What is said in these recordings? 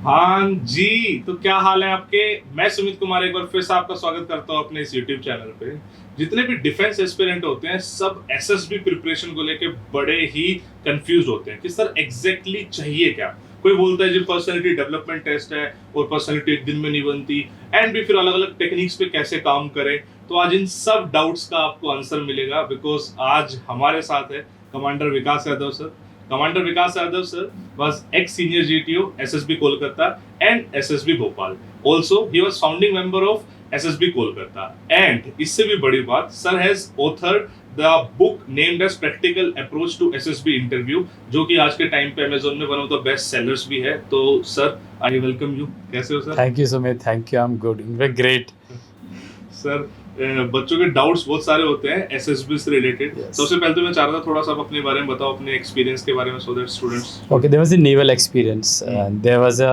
हाँ जी, तो क्या हाल है आपके। मैं सुमित कुमार एक बार फिर से आपका स्वागत करता हूँ अपने इस यूट्यूब चैनल पे। जितने भी डिफेंस एस्पिरेंट होते हैं सब एसएसबी प्रिपरेशन को लेके बड़े ही कंफ्यूज होते हैं कि सर एग्जैक्टली चाहिए क्या। कोई बोलता है जी पर्सनैलिटी डेवलपमेंट टेस्ट है और पर्सनैलिटी एक दिन में नहीं बनती, एंड भी फिर अलग अलग टेक्निक्स पे कैसे काम करें। तो आज इन सब डाउट्स का आपको आंसर मिलेगा, बिकॉज आज हमारे साथ है commander Vikas Yadav sir. Commander Vikas Yadav sir was ex-senior GTO SSB Kolkata and SSB Bhopal. Also, he was founding member of SSB Kolkata. And इससे भी बड़ी बात, sir has authored the book named as Practical Approach to SSB Interview, जो कि आज के time पे Amazon में one of the best sellers भी है। तो sir, I welcome you. कैसे हो sir? Thank you Sumit, thank you. I'm good. We're great. Sir, बच्चों के डाउट्स बहुत सारे होते हैं एसएसबी से रिलेटेड। सबसे पहले तो मैं चाह रहा था थोड़ा सा आप अपने बारे में बताओ, अपने एक्सपीरियंस के बारे में, so that students. Okay, there was a naval experience. There was a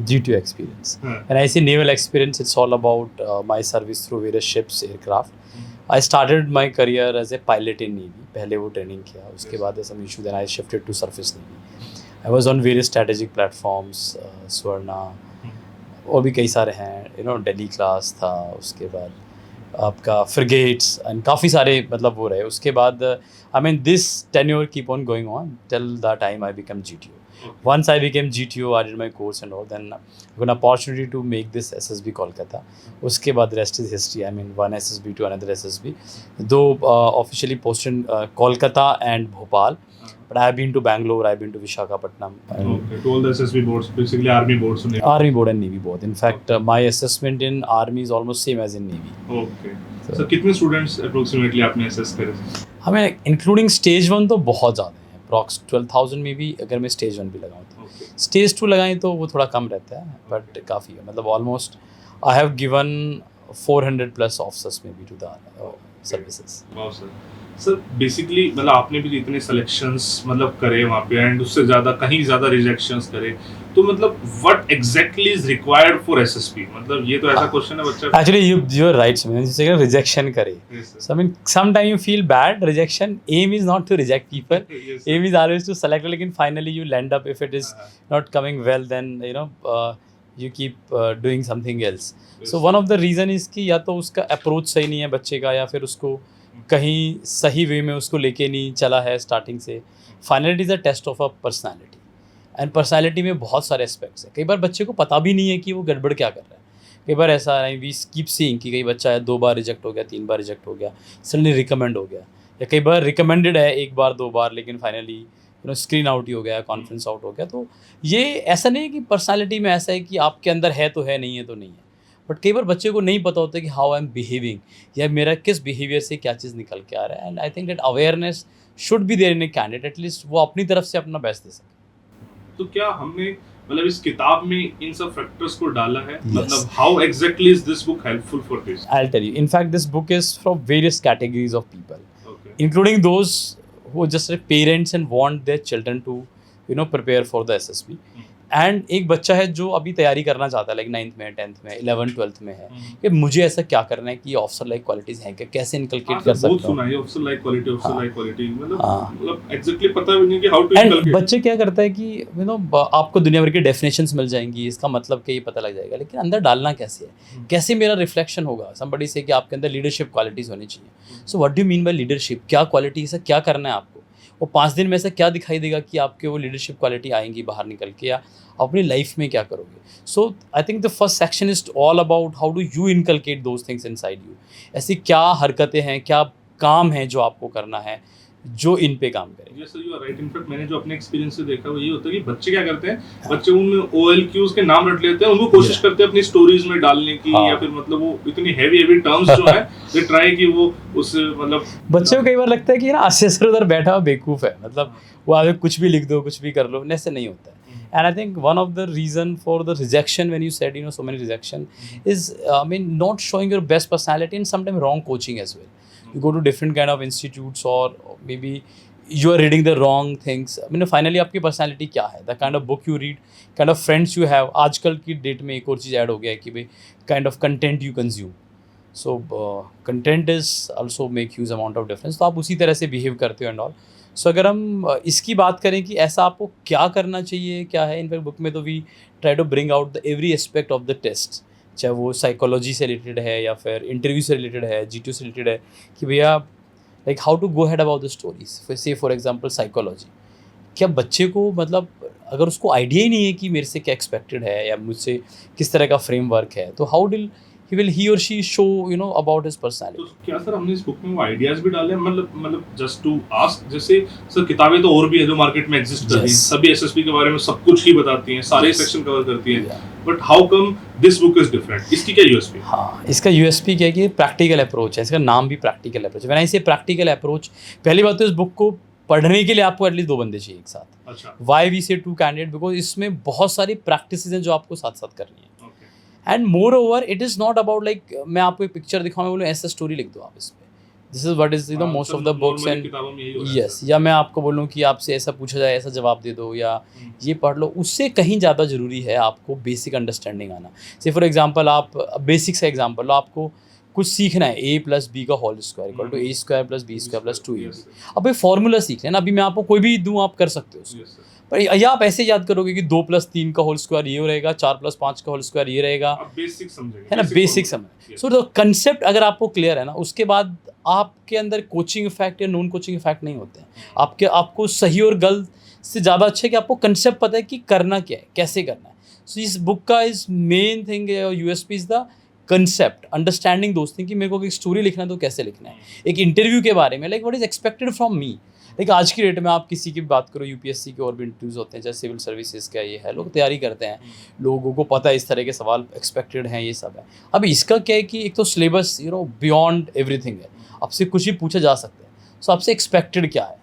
G2 experience. And I say naval experience, it's all about my service through various ships, aircraft. I started my career as a pilot in Navy. पहले वो training किया, उसके बाद some issue, then I shifted to surface Navy. I was on various strategic platforms, Swarna, और भी कई सारे हैं, Delhi class था, उसके बाद आपका फ्रिगेट्स एंड काफ़ी सारे मतलब वो रहे। उसके बाद I mean this tenure keep on going on till the time I become GTO. Once I became GTO, I did my course and all, then I got an opportunity to make this SSB Kolkata. उसके बाद rest is history. I mean one SSB to another SSB. Though officially posted in Kolkata and Bhopal, but I have been to Bangalore, I have been to Visakhapatnam. Okay, to all the SSB boards, basically army boards. Army board and Navy board. In fact, my assessment in army is almost same as in Navy. Okay. So कितने students approximately आपने assess करे? हमें including stage 1 तो बहुत ज़्यादा है, approx 12,000 में भी अगर मैं स्टेज 1 भी लगाऊँ तो। स्टेज 2 लगाएं तो वो थोड़ा कम रहता है, बट काफ़ी है, मतलब almost I have given 400+ officers में भी to the services. Wow sir. Sir basically मतलब आपने भी इतने सिलेक्शंस मतलब करे वहाँ पे, एंड उससे ज़्यादा कहीं ज़्यादा रिजेक्शंस करे, तो मतलब what exactly is required for SSB, मतलब ये तो ऐसा क्वेश्चन है बच्चा। एक्चुअली यू आर राइट, जैसे रिजेक्शन करे, so I mean some time you feel bad rejection. Aim is not to reject people, aim is always to select, लेकिन finally you land up if it is not coming well, then you keep doing something else. So one of the reason is कि या तो उसका approach सही नहीं है बच्चे का, या फिर उसको कहीं सही वे में उसको लेके नहीं चला है स्टार्टिंग से। Finally it is a test of a personality, and personality में बहुत सारे एस्पेक्ट्स हैं। कई बार बच्चे को पता भी नहीं है कि वो गड़बड़ क्या कर रहा है। कई बार ऐसा है, वी कीप सीइंग कि कई बच्चा है 2 बार रिजेक्ट हो गया, 3 बार रिजेक्ट हो गया, सडनली रिकमेंड हो गया, या कई बार रिकमेंडेड है 1 बार 2 बार, लेकिन फाइनली स्क्रीन आउट ही हो गया, कॉन्फ्रेंस आउट हो गया। तो ये ऐसा नहीं है कि पर्सनालिटी में ऐसा है कि आपके अंदर है तो है, नहीं है तो नहीं है, बट कई बार बच्चे को नहीं पता होता कि हाउ आई एम बिहेविंग, या मेरा किस बिहेवियर से क्या चीज़ निकल के आ रहा है। And I think that awareness should be there in a candidate, at least वो अपनी तरफ से अपना बेस्ट दे सके। तो क्या हमने मतलब इस किताब में इन सब फैक्टर्स को डाला है? मतलब how exactly is this book helpful for this? I will tell you, in fact this book is for various categories of people, including those who just parents and want their children to prepare for the SSB. And एक बच्चा है जो अभी तैयारी करना चाहता है, like 9th में, 10th में, 11th 12th में है, कि मुझे ऐसा क्या करना है कि ऑफिसर लाइक क्वालिटीज हैं क्या, कैसे इनकलकेट कर सकता हूं। बहुत सुना है ऑफिसर लाइक क्वालिटी, मतलब एग्जैक्टली पता भी नहीं कि हाउ टू इनकलकेट। बच्चे क्या करता है कि आपको दुनिया भर की डेफिनेशंस मिल जाएंगी, इसका मतलब क्या, ये पता लग जाएगा, लेकिन अंदर डालना कैसे है, कैसे मेरा रिफ्लेक्शन होगा समबडी से कि आपके अंदर लीडरशिप क्वालिटीज होनी चाहिए। So what do you mean by leadership, क्या क्वालिटी है, क्या करना है आपको, वो 5 दिन में से क्या दिखाई देगा कि आपके वो लीडरशिप क्वालिटी आएंगी बाहर निकल के, या अपनी लाइफ में क्या करोगे। So I think the first section is all about how do you inculcate those things inside you. ऐसी क्या हरकतें हैं, क्या काम है जो आपको करना है, जो इन पे काम करें। Yes sir, you are right. In fact मैंने जो अपने एक्सपीरियंस से देखा वो ये होता है कि बच्चे क्या करते हैं, बच्चे उन OLQs के नाम रट लेते हैं, उनको कोशिश करते हैं अपनी स्टोरीज में डालने की, या फिर मतलब वो इतनी हैवी टर्म्स जो है दे ट्राई कि वो उस मतलब बच्चे को कई बार लगता है कि ना असेसर उधर बैठा हुआ बेवकूफ़ है, मतलब वो आगे कुछ भी लिख दो, कुछ भी कर लो, ऐसे नहीं होता है। And I think one of the reason for the rejection, when you said so many rejection, is not showing your best personality, and sometimes wrong coaching as well. You go to different kind of institutes, or maybe you are reading the wrong things. Finally आपकी personality क्या है, the kind of book you read, kind of friends you have. आजकल की date में एक और चीज़ add हो गया है कि भाई kind of content you consume. So content is also make huge amount of difference, तो आप उसी तरह से बिहेव करते हो एंड ऑल। सो अगर हम इसकी बात करें कि ऐसा आपको क्या करना चाहिए, क्या है, इनफैक्ट बुक में तो we try to bring out the every aspect of the test, चाहे वो साइकोलॉजी से रिलेटेड है या फिर इंटरव्यू से रिलेटेड है, GTO से रिलेटेड है, कि भैया like how to go head about the stories. So for example psychology, क्या बच्चे को मतलब अगर उसको आइडिया ही नहीं है कि मेरे से क्या एक्सपेक्टेड है या मुझसे किस तरह का फ्रेमवर्क है, तो how deal he or she show about his personality। तो क्या सर हमने इस बुक में वो आइडियाज भी डाले हैं, मतलब जस्ट टू आस्क, जैसे सर किताबें तो और भी है जो मार्केट में एग्जिस्ट कर रही हैं, सभी एसएसपी के बारे में सब कुछ ही बताती हैं, सारे सेक्शन कवर करती हैं, but how come this book is different, इसकी क्या यूएसपी? हाँ, इसका यूएसपी क्या है कि प्रैक्टिकल अप्रोच है, इसका नाम भी प्रैक्टिकल अप्रोच है। व्हेन आई से प्रैक्टिकल अप्रोच, पहली बात तो इस बुक को पढ़ने के लिए आपको एटलीस्ट 2 बंदे चाहिए एक साथ। अच्छा, वाई वी से 2 कैंडिडेट, बिकॉज इसमें बहुत सारी प्रैक्टिसेस हैं जो आपको साथ साथ करनी है। And more over it is not about like मैं आपको एक पिक्चर दिखाऊँ, मैं बोलूँ ऐसा स्टोरी लिख दो आप इस पर, this is what is most of the books and yes, या मैं आपको बोलूँ कि आपसे ऐसा पूछा जाए ऐसा जवाब दे दो या ये पढ़ लो, उससे कहीं ज़्यादा ज़रूरी है आपको बेसिक अंडरस्टैंडिंग आना। से फॉर एग्जांपल आप बेसिक से एग्जांपल लो, आपको कुछ सीखना है, a + b का whole square equal to a² + b² + 2ab। अब ये फॉर्मूला सीखना है ना, अभी मैं आपको कोई भी दूँ आप कर सकते हो उसको, पर या आप ऐसे याद करोगे कि 2 + 3 का होल स्क्वायर ये रहेगा, 4 + 5 का होल स्क्वायर ये रहेगा, बेसिक समझेंगे, है ना, बेसिक समझ। सो द कंसेप्ट अगर आपको क्लियर है ना, उसके बाद आपके अंदर कोचिंग इफेक्ट या नॉन कोचिंग इफेक्ट नहीं होते हैं। आपको सही और गलत से ज़्यादा अच्छा है कि आपको कंसेप्ट पता है कि करना क्या है, कैसे करना है। सो इस बुक का is main thing USP is the concept, understanding दोस्त थिंग कि मेरे को एक स्टोरी लिखना है तो कैसे लिखना है, एक इंटरव्यू के बारे में like what is expected from me. Like आज की डेट में आप किसी की बात करो, यूपीएससी के और भी इंटरव्यूज होते हैं, चाहे सिविल सर्विसेज का ये है, लोग तैयारी करते हैं, लोगों को पता है इस तरह के सवाल एक्सपेक्टेड हैं, ये सब है। अब इसका क्या है कि एक तो सिलेबस बियॉन्ड एवरीथिंग है, आपसे कुछ भी पूछा जा सकता है। सो आपसे एक्सपेक्टेड क्या है,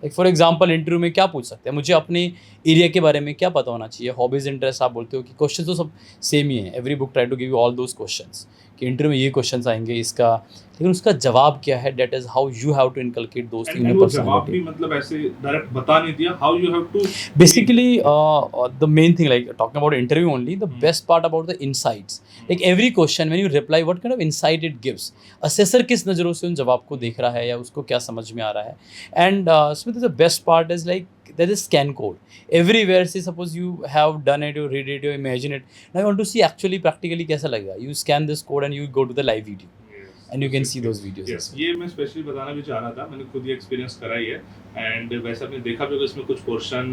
लाइक फॉर एग्जांपल इंटरव्यू में क्या पूछ सकते हैं, मुझे अपने एरिया के बारे में क्या पता होना चाहिए, हॉबीज़ इंटरेस्ट आप बोलते हो कि क्वेश्चन तो सब सेम ही है, every book try to give you all those questions कि इंटरव्यू में ये क्वेश्चंस आएंगे इसका, लेकिन उसका जवाब क्या है, that is how you have to inculcate those things in personality. जवाब भी मतलब ऐसे डायरेक्ट बता नहीं दिया, how you have to basically the main thing like talking about interview only, the best part about the insights, like every question when you reply what kind of insight it gives, assessor किस नज़रों से उन जवाब को देख रहा है या उसको क्या समझ में आ रहा है। एंड इसमें the best part is like there is scan code everywhere, say suppose you have done it, you read it, you imagine it, now you want to see actually practically कैसा लगेगा, you scan this code and you go to the live video and you can see those videos। yes, ये मैं specially बताना भी चाह रहा था, मैंने खुद ही एक्सपीरियंस करा ही है एंड वैसे आपने देखा भी होगा इसमें कुछ पोर्शन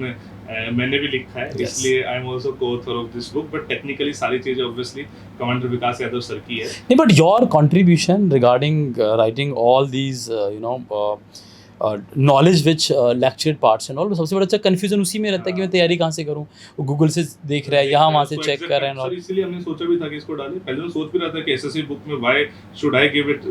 मैंने भी लिखा है, इसलिए I am also co-author of this book, but technically सारी चीजें obviously commander Vikas Yadav sir की है। नहीं, but your contribution regarding writing all these knowledge which lectured parts and all, सबसे बड़ा अच्छा कन्फ्यूजन उसी में रहता है कि मैं तैयारी कहाँ से करूँ, वो गूगल से देख रहा है, यहाँ वहाँ से चेक कर रहे हैं, इसलिए हमने सोचा भी था कि इसको डालें। पहले मैं सोच भी रहा था कि एसएससी बुक में why should I give it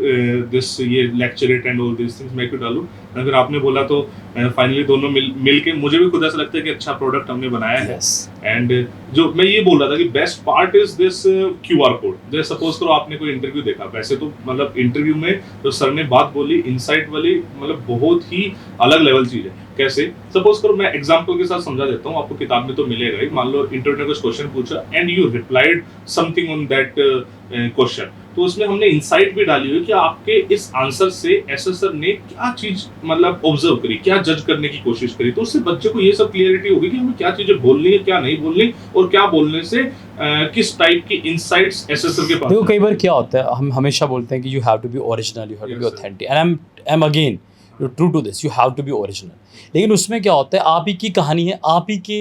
this, ये lecture it and all this things मैं क्यों डालूं, अगर आपने बोला तो फाइनली दोनों मिल के मुझे भी खुद ऐसा लगता है कि अच्छा प्रोडक्ट हमने बनाया है। एंड जो मैं ये बोल रहा था कि best part is this QR code. जैसे सपोज करो आपने कोई इंटरव्यू देखा, वैसे तो मतलब इंटरव्यू में जो सर ने बात बोली इनसाइट वाली, मतलब बहुत ही अलग लेवल चीज है। कैसे, सपोज करो मैं एग्जांपल के साथ समझा देता हूँ, आपको किताब में तो मिलेगा ही। मान लो इंटरव्यू ने कुछ क्वेश्चन पूछा and you replied something on that question, तो उसमें हमने इनसाइट भी डाली हुई कि आपके इस आंसर से एसेसर ने क्या चीज मतलब ऑब्जर्व करी, क्या जज करने की कोशिश करी, तो उससे बच्चे को ये सब क्लियरिटी होगी कि हमें क्या चीजें बोलनी है, क्या नहीं बोलनी, और क्या बोलने से किस टाइप की इनसाइट्स एसेसर के पास। देखो कई बार क्या होता है, हम हमेशा बोलते हैं कि you have to be original, you have to be authentic, and I am again true to this, you have to be original. लेकिन उसमें क्या होता है, आप ही की कहानी है, आप ही के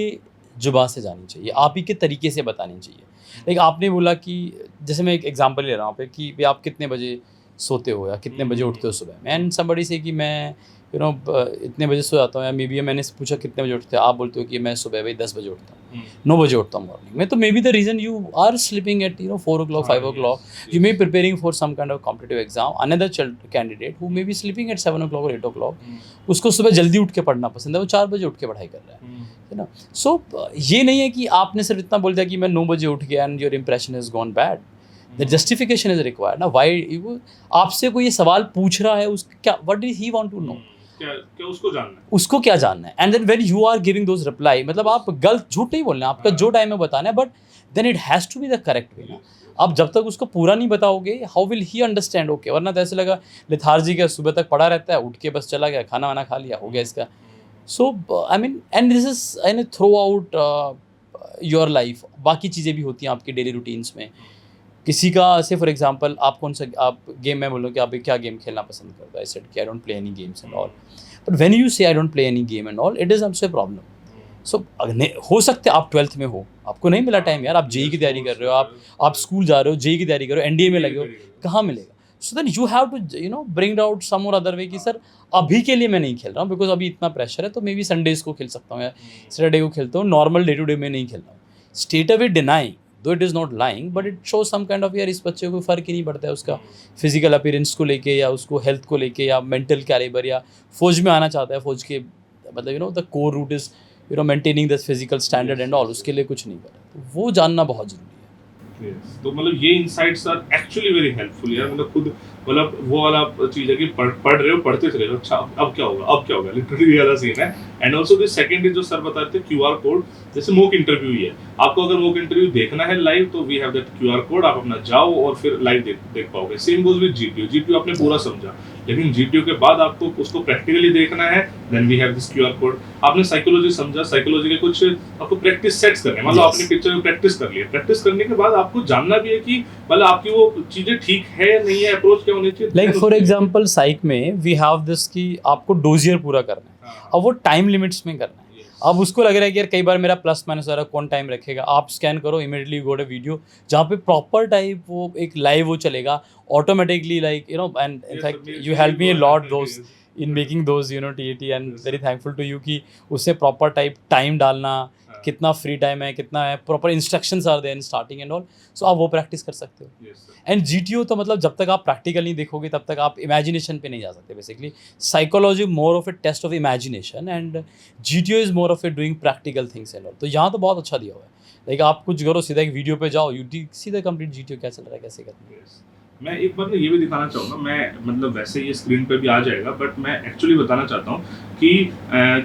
जुबान से जानी चाहिए, आप ही के तरीके से बतानी चाहिए। लाइक आपने बोला कि जैसे मैं एक एग्जांपल ले रहा हूँ पे कि आप कितने बजे सोते हो या कितने बजे उठते हो सुबह में, एंड समबडी से कि मैं इतने बजे सो जाता हूँ, या मे बी मैंने पूछा कितने बजे उठते हो, आप बोलते हो कि मैं सुबह भाई 10 बजे उठता हूँ, 9 बजे उठता हूँ मॉर्निंग में, तो may be the reason you are sleeping at 4 o'clock 5 o'clock, you may be preparing for some kind of competitive exam, another candidate who may be sleeping at 7 o'clock or 8 o'clock, उसको सुबह जल्दी उठ के पढ़ना पसंद है, वो 4 बजे उठ के पढ़ाई कर रहा है ना। सो ये नहीं है कि आपने सिर्फ इतना बोल दिया कि मैं 9 बजे उठ गया and your impression is gone bad, the justification is required ना, वाई आपसे कोई ये सवाल पूछ रहा है, उसका क्या, what do he want to know, क्या उसको जानना है, उसको क्या जानना है. And then when you are giving those reply, मतलब आप गलत झूठ नहीं बोलना है, आपका जो टाइम है बताना है, but then it has to be the correct way ना. आप जब तक उसको पूरा नहीं बताओगे, how will he understand. Okay, वरना तो ऐसे लगा लेथार्जी का, सुबह तक पड़ा रहता है, उठ के बस चला गया, खाना वाना खा लिया, हो गया इसका. So I mean, and this is I know throughout your life. बाकी चीज़ें भी होती हैं आपकी डेली रूटीन्स में. किसी का से फॉर एग्जांपल, आप कौन सा आप गेम में बोलो कि आप क्या गेम खेलना पसंद करते हो. आई सेड कि I don't play any games and all. But when you say I don't play any game and all, it is also a problem. So हो सकता है आप 12th में हो, आपको नहीं मिला टाइम यार, आप जेई की तैयारी कर रहे हो, आप स्कूल जा रहे हो, जेई की तैयारी कर रहे हो, एनडीए में लगे हो, कहाँ मिलेगा. So then you have to bring out some और अदर वे कि सर अभी के लिए मैं नहीं खेल रहा हूँ बिकॉज अभी इतना प्रेशर है, तो मे बी संडेज को खेल सकता हूँ या सैटरडे को खेलता हूँ, नॉर्मल डे टू डे में नहीं खेल रहा हूँ. Straight away denying, though it is not lying, but it show some kind of यार इस बच्चे को फ़र्क ही नहीं पड़ता है उसका फिजिकल अपीयरेंस को लेके, या उसको हेल्थ को लेके, या मेंटल कैलिबर, या फौज में आना चाहता है, फौज के मतलब the core root is maintaining this physical standard and all, उसके लिए कुछ नहीं कर रहा. तो वो जानना बहुत ज़रूरी है. तो मतलब ये insights are actually very helpful यार. मतलब खुद मतलब वो वाला चीज है कि पढ़ रहे हो, पढ़ते चले जाओ, अच्छा अब क्या होगा लिटरली ये वाला सीन है. And also this second is जो सर बताते हैं QR कोड, जैसे मॉक इंटरव्यू ही है. आपको अगर मॉक इंटरव्यू देखना है लाइव तो we have that QR code, आप अपना जाओ और फिर लाइव देख पाओगे. सेम गोज विद GTO आपने पूरा समझा, लेकिन GTO के बाद आपको उसको प्रैक्टिकली देखना है, then we have this QR code. आपने साइकोलॉजी समझा, साइकोलॉजी के कुछ आपको प्रैक्टिस सेट्स करने हैं, मतलब आपने पिक्चर में प्रैक्टिस कर लिया, प्रैक्टिस करने के बाद आपको जानना भी है कि मतलब आपकी वो चीजें ठीक है या नहीं है, अप्रोच क्या होनी चाहिए. लाइक फॉर एग्जांपल साइक में वी हैव दिस कि आपको डोजियर पूरा करना है. अब वो टाइम लिमिट्स में करना है. अब उसको लग रहा है कि यार कई बार मेरा प्लस माइनस आ रहा है, कौन टाइम रखेगा. आप स्कैन करो, इमीडिएटली गो टू वीडियो जहाँ पे प्रॉपर टाइप वो एक लाइव वो चलेगा automatically, like and in fact you help me a lot those in making those TAT, and very thankful to you कि उससे प्रॉपर टाइप टाइम डालना, कितना फ्री टाइम है, कितना है, proper instructions are there in starting and all. So आप वो practice कर सकते हो. एंड GTO तो मतलब जब तक आप प्रैक्टिकल नहीं देखोगे तब तक आप इमेजिनेशन पे नहीं जा सकते. Basically psychology more of a test of imagination and GTO is more of a doing practical things and all. तो यहाँ तो बहुत अच्छा दिया हुआ है. लाइक आप कुछ करो, सीधा एक वीडियो पे जाओ, सीधा कंप्लीट GTO क्या चल रहा है, कैसे करना है. मैं एक बार ये भी दिखाना चाहूँगा, मैं मतलब वैसे ये स्क्रीन पे भी आ जाएगा, बट मैं एक्चुअली बताना चाहता हूँ कि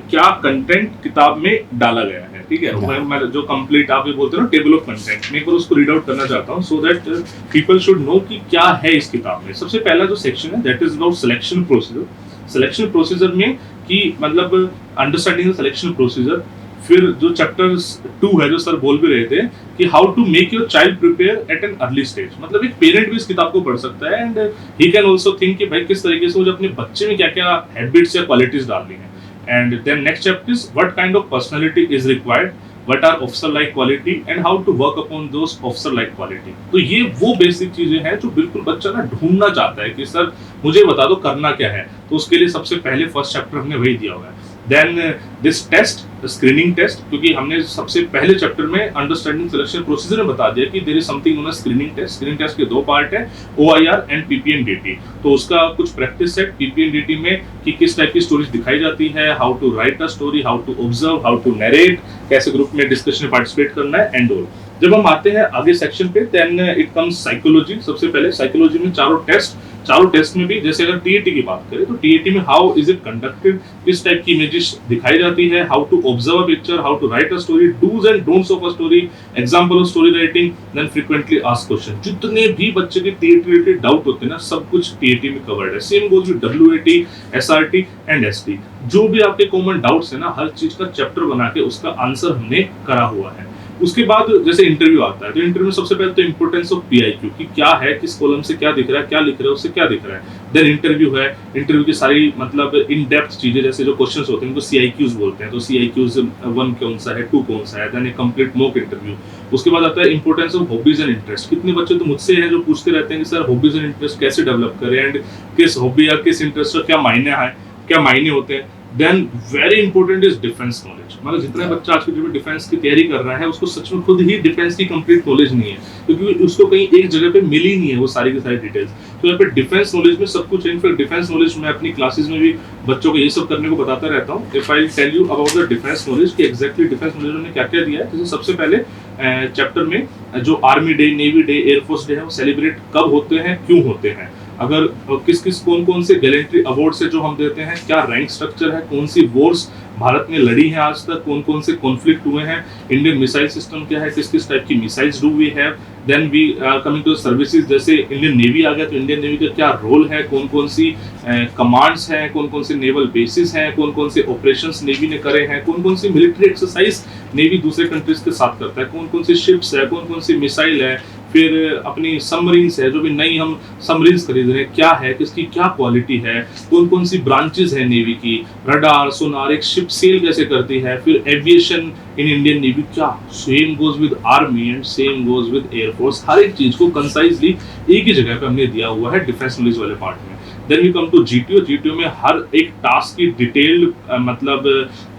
क्या कंटेंट किताब में डाला गया है. ठीक है, मैं जो कंप्लीट आप ये बोलते हो ना टेबल ऑफ कंटेंट, मैं उसको रीड आउट करना चाहता हूँ so that people should know कि क्या है इस किताब में. सबसे पहला जो सेक्शन है that is about selection procedure. Selection procedure में कि मतलब अंडरस्टैंडिंग द सिलेक्शन प्रोसीजर. फिर जो चैप्टर 2 है जो सर बोल भी रहे थे कि how to make your child prepare at an early stage. मतलब एक पेरेंट भी इस किताब को पढ़ सकता है and he can also think कि भाई किस तरीके से मुझे अपने बच्चे में क्या क्या हैबिट्स या क्वालिटीज डालनी है. And then next chapter is what kind of personality is required, what are officer like quality and how to work upon those officer like quality. तो ये वो बेसिक चीजें हैं जो बिल्कुल बच्चा ना ढूंढना चाहता है कि सर मुझे बता दो करना क्या है. तो उसके लिए सबसे पहले फर्स्ट चैप्टर हमने वही दिया हुआ है. Then this test, screening test, क्योंकि हमने सबसे पहले चैप्टर में अंडरस्टैंडिंग सिलेक्शन प्रोसीजर में बता दिया कि there is something known as screening test. Screening test के 2 पार्ट है, OIR एंड PPNDT. तो उसका कुछ प्रैक्टिस सेट PPNDT में कि किस टाइप की स्टोरीज दिखाई जाती है, how to write a story, how to observe, how to narrate, कैसे ग्रुप में डिस्कशन में पार्टिसिपेट करना है एंड ऑल. जब हम आते हैं आगे सेक्शन पे, देन इट कम्स साइकोलॉजी. सबसे पहले साइकोलॉजी में चारों टेस्ट में भी जैसे अगर TAT की बात करें तो TAT में हाउ इज इट कंडक्टेड, किस टाइप की इमेजेस दिखाई जाती है, how to observe a picture, how to write a story, dos and don'ts of a story, example of story writing, then frequently asked question. जितने भी बच्चे के TAT रिलेटेड डाउट होते हैं ना, सब कुछ TAT में कवर्ड है. Same goes with WAT, SRT and ST. जो भी आपके कॉमन डाउट्स है ना, हर चीज का चैप्टर बना के उसका आंसर हमने करा हुआ है. उसके बाद जैसे इंटरव्यू आता है तो इंटरव्यू में सबसे पहले तो इंपोर्टेंस ऑफ PIQ कि क्या है, किस कॉलम से क्या दिख रहा है, क्या लिख रहा है, उससे क्या दिख रहा है. देन इंटरव्यू है, इंटरव्यू की सारी मतलब इन डेप्थ चीजें जैसे जो क्वेश्चंस होते हैं उनको CIQs बोलते हैं. तो CIQs 1 कौन सा है, 2 कौन सा है, देन ए कंप्लीट मॉक इंटरव्यू. उसके बाद आता है importance of hobbies and interest. कितने बच्चे तो मुझसे हैं जो पूछते रहते हैं कि सर हॉबीज एंड इंटरेस्ट कैसे डेवलप करें एंड किस हॉबी या किस इंटरेस्ट का क्या मायने होते हैं. Then very important is defence knowledge. मतलब जितना बच्चा आज के डेट में डिफेंस की तैयारी कर रहा है उसको सच में खुद ही डिफेंस की कंप्लीट नॉलेज नहीं है, क्योंकि उसको कहीं एक जगह पे मिली नहीं है वो सारी की सारी डिटेल्स. तो यहाँ पे डिफेंस नॉलेज में सब कुछ है. इनफैक्ट डिफेंस नॉलेज मैं अपनी क्लासेस में भी बच्चों को ये सब करने को बताता रहता हूँ. If I tell you about the defence knowledge कि एग्जैक्टली डिफेंस नॉलेज में क्या क्या दिया है. जैसे सबसे पहले चैप्टर में जो army day, navy day, air force day है वो सेलिब्रेट कब होते हैं, क्यों होते हैं. अगर किस किस कौन कौन से गैलेंट्री अवार्ड्स है जो हम देते हैं, क्या रैंक स्ट्रक्चर है, कौन सी वॉर्स भारत ने लड़ी है आज तक, कौन कौन से कॉन्फ्लिक्ट हुए हैं, इंडियन मिसाइल सिस्टम क्या है, किस किस टाइप की missiles do we have, then we are coming to services, जैसे इंडियन नेवी आ गया तो इंडियन नेवी का क्या रोल है, कौन कौन सी कमांड्स हैं, कौन कौन से नेवल बेसिस हैं, कौन कौन से ऑपरेशंस नेवी ने करे हैं, कौन कौन सी मिलिट्री एक्सरसाइज नेवी दूसरे कंट्रीज के साथ करता है, कौन कौन सी शिप्स है, कौन कौन सी मिसाइल है, फिर अपनी सबमरीन्स है, जो भी नई हम सबमरीन्स खरीद रहे हैं क्या है, किसकी क्या क्वालिटी है, कौन कौन सी ब्रांचेस है नेवी की, रडार सोनार, एक शिप सेल कैसे करती है, फिर एविएशन इन इंडियन नेवी क्या, same goes with army and same goes with air force, हर एक चीज को कंसाइजली एक ही जगह पे हमने दिया हुआ है डिफेंस नॉलेज वाले पार्ट में। Then we come to GTO. GTO में हर एक टास्क की डिटेल्ड मतलब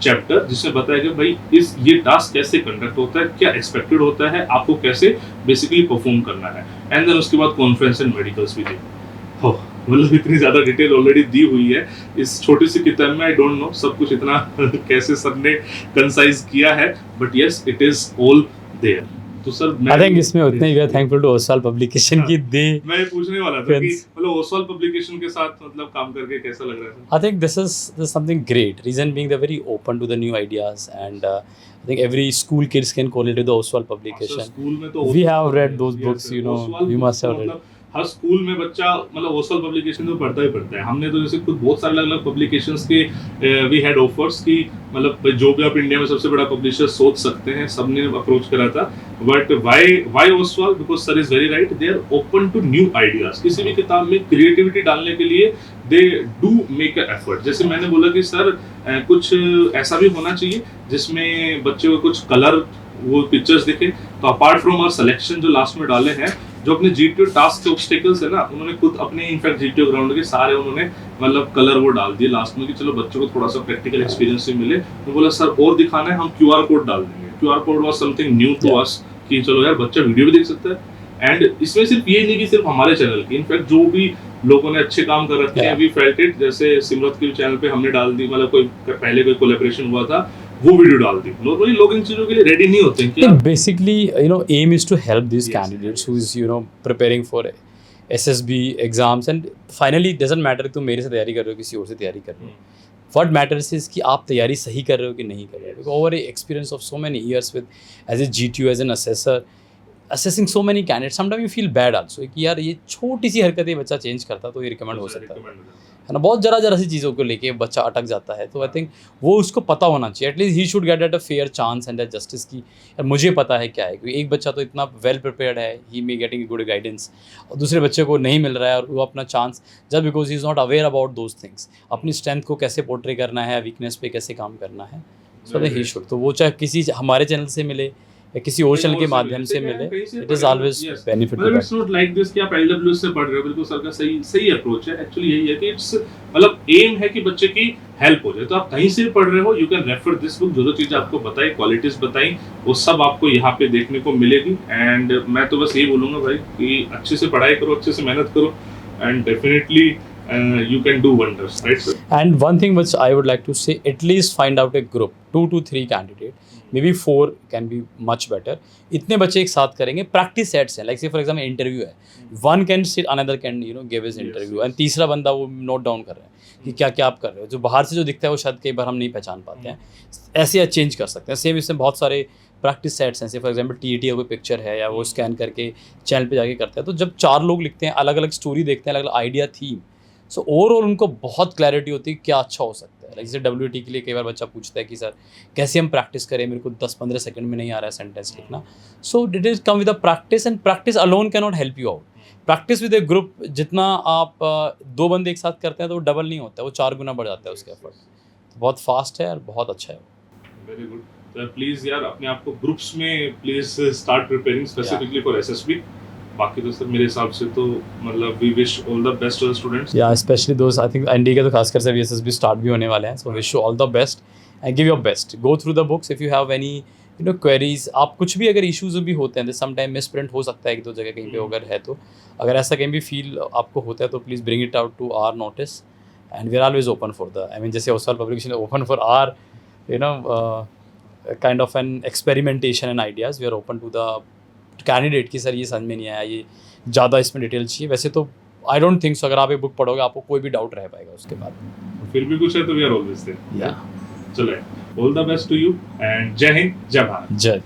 चैप्टर जिसमें बताया गया भाई ये टास्क कैसे कंडक्ट होता है, क्या एक्सपेक्टेड होता है, आपको कैसे बेसिकली परफॉर्म करना है, एंड देन उसके बाद कॉन्फ्रेंस एंड मेडिकल्स भी दी। हो मतलब इतनी ज्यादा डिटेल ऑलरेडी दी हुई है इस छोटी सी किताब में। आई डोंट नो सब कुछ इतना कैसे सर ने कंसाइज किया है, but yes it is all there. तो सर आई थिंक इसमें उतने ही we are thankful to Oswal publication की दे। मैं पूछने वाला था कि मतलब ओसवाल पब्लिकेशन के साथ मतलब काम करके कैसा लग रहा है? I think this is something great, reason being they very open to the new ideas and I think every school kids can correlate to the Oswald publication. School में तो We have read those books, you know, you must have read. Her school में बच्चा मतलब Oswal publication तो पढ़ता ही पढ़ता है। हमने तो जैसे खुद बहुत सारे अलग अलग पब्लिकेशंस के वी हैड ऑफर्स की मतलब जो भी आप इंडिया में सबसे बड़ा पब्लिशर सोच सकते हैं, सबने अप्रोच करा था। But why Oswal? Because sir is very right, they are open to new ideas. किसी भी किताब में क्रिएटिविटी डालने के लिए they do make a effort. जैसे मैंने बोला कि सर कुछ ऐसा भी होना चाहिए जिसमें बच्चे को कुछ कलर वो पिक्चर्स दिखे। तो अपार्ट फ्रॉम आवर सिलेक्शन जो लास्ट में डाले हैं, जो अपने जीटीओ टास्क के ऑब्स्टेकल्स है ना, उन्होंने खुद अपने इनफैक्ट जीटीओ ग्राउंड के सारे उन्होंने मतलब कलर वो डाल दिए लास्ट में कि चलो बच्चों को थोड़ा सा प्रैक्टिकल एक्सपीरियंस भी मिले। तो बोला सर और दिखाना है, हम क्यूआर कोड डाल देंगे। QR code was something new to us कि चलो यार बच्चा वीडियो भी देख सकता है। एंड इसमें सिर्फ ये नहीं कि सिर्फ हमारे चैनल की, इनफैक्ट जो भी लोगों ने अच्छे काम कर रखे हैं, वी फेल्ट इट। जैसे सिमरत के चैनल पे हमने डाल दी, मतलब कोई पहले कोई कोलैबोरेशन हुआ था वो वीडियो डाल दी। नॉर्मली लोग इन चीजों के लिए रेडी नहीं होते हैं कि basically you know aim is to help this candidates who is you know preparing for SSB exams and finally doesn't matter तुम मेरे से तैयारी कर रहे हो किसी और से तैयारी कर रहे हो। व्हाट मैटर्स इज कि आप तैयारी सही कर रहे हो कि नहीं कर रहे हो। Over a experience of so many years with as a GTO as an assessor assessing so many candidates, sometimes you feel bad also कि यार ये छोटी सी हरकतें बच्चा चेंज करता तो ये रिकमेंड हो सकता है ना। बहुत जरा सी चीज़ों को लेके बच्चा अटक जाता है। तो आई थिंक वो उसको पता होना चाहिए, at least he should get at a fair chance and at justice की यार मुझे पता है क्या है। क्योंकि एक बच्चा तो इतना वेल प्रिपेयर्ड है, ही मे गेटिंग गुड गाइडेंस, और दूसरे बच्चे को नहीं मिल रहा है और वो अपना chance just because he is not aware about those things, अपनी स्ट्रेंथ को कैसे पोर्ट्रे करना है, वीकनेस पे कैसे काम करना है। सो ही शुड, तो वो चाहे किसी हमारे चैनल से मिले या किसी और चैनल के माध्यम से मिले, इट इज ऑलवेज बेनिफिट। मतलब इट्स नॉट लाइक दिस कि आप एलडब्ल्यूएस से पढ़ रहे हो, बिल्कुल सर का सही अप्रोच है। एक्चुअली यही है कि इट्स मतलब एम है कि बच्चे की हेल्प हो जाए। तो आप कहीं से पढ़ रहे हो, you can refer this book. जो चीज़ आपको बताई, क्वालिटीज बताई, वो सब आपको यहाँ पे देखने को मिलेगी। एंड मैं तो बस यही बोलूँगा भाई कि अच्छे से पढ़ाई करो, अच्छे से मेहनत करो, and definitely you can do wonders, right sir? And one thing which I would like to say, at least find out a group, 2 to 3 candidate, maybe 4 can be much better. इतने बच्चे एक साथ करेंगे, प्रैक्टिस सेट्स हैं, like से for example interview है, one can sit, another can you know give his interview, and तीसरा बंदा वो नोट डाउन कर रहा है कि क्या क्या आप कर रहे हो। जो बाहर से जो दिखता है वो शायद कई बार हम नहीं पहचान पाते हैं, ऐसे चेंज कर सकते हैं। सेम इसमें बहुत सारे प्रैक्टिस सेट्स हैं, जैसे फॉर एग्जाम्पल टीईटी का कोई पिक्चर है या वो स्कैन करके चैनल पे जाके करते हैं। तो जब 4 लोग लिखते हैं, अलग अलग स्टोरी देखते हैं, अलग अलग आइडिया, थीम, सो ओवरऑल उनको बहुत क्लैरिटी होती है क्या अच्छा हो सकता है। लाइक जैसे WT के लिए कई बार बच्चा पूछता है कि सर कैसे हम प्रैक्टिस करें, मेरे को 10-15 सेकंड में नहीं आ रहा है सेंटेंस लिखना। So that is come with a practice, and practice alone can not help you out. Practice with a group, जितना आप 2 बंदे एक साथ करते हैं तो वो डबल नहीं होता है, वो 4 गुना बढ़ जाता है उसके एफर्ट। बहुत फास्ट है और बहुत अच्छा है। Very good. तो प्लीज़ यार अपने आप को ग्रुप्स में please start preparing specifically for SSB। बाकी तो सर मेरे हिसाब से तो मतलब we wish all the best to the students. Yeah specially दोस्त, आई थिंक एनडी के तो खासकर से SSB स्टार्ट भी होने वाले हैं। So wish you all the best and give your best, go through the books. If you have any you know queries, आप कुछ भी अगर इश्यूज भी होते हैं, सम टाइम मिस प्रिंट हो सकता है 1-2 जगह कहीं पे अगर है, तो अगर ऐसा कहीं भी फील आपको होता है तो please bring it out to our notice, and we are always open for the, I mean जैसे Oswal publication open for our you know kind of an experimentation and ideas, we are open to the candidate कि sir ये समझ में नहीं आया, ये ज़्यादा इसमें डिटेल चाहिए। वैसे तो आई डोंट थिंक सो अगर आप एक बुक पढ़ोगे आपको कोई भी डाउट रह पाएगा उसके बाद. फिर भी कुछ है तो we are always there. Yeah चलो, all the best to you and जय हिंद, जय भारत. जय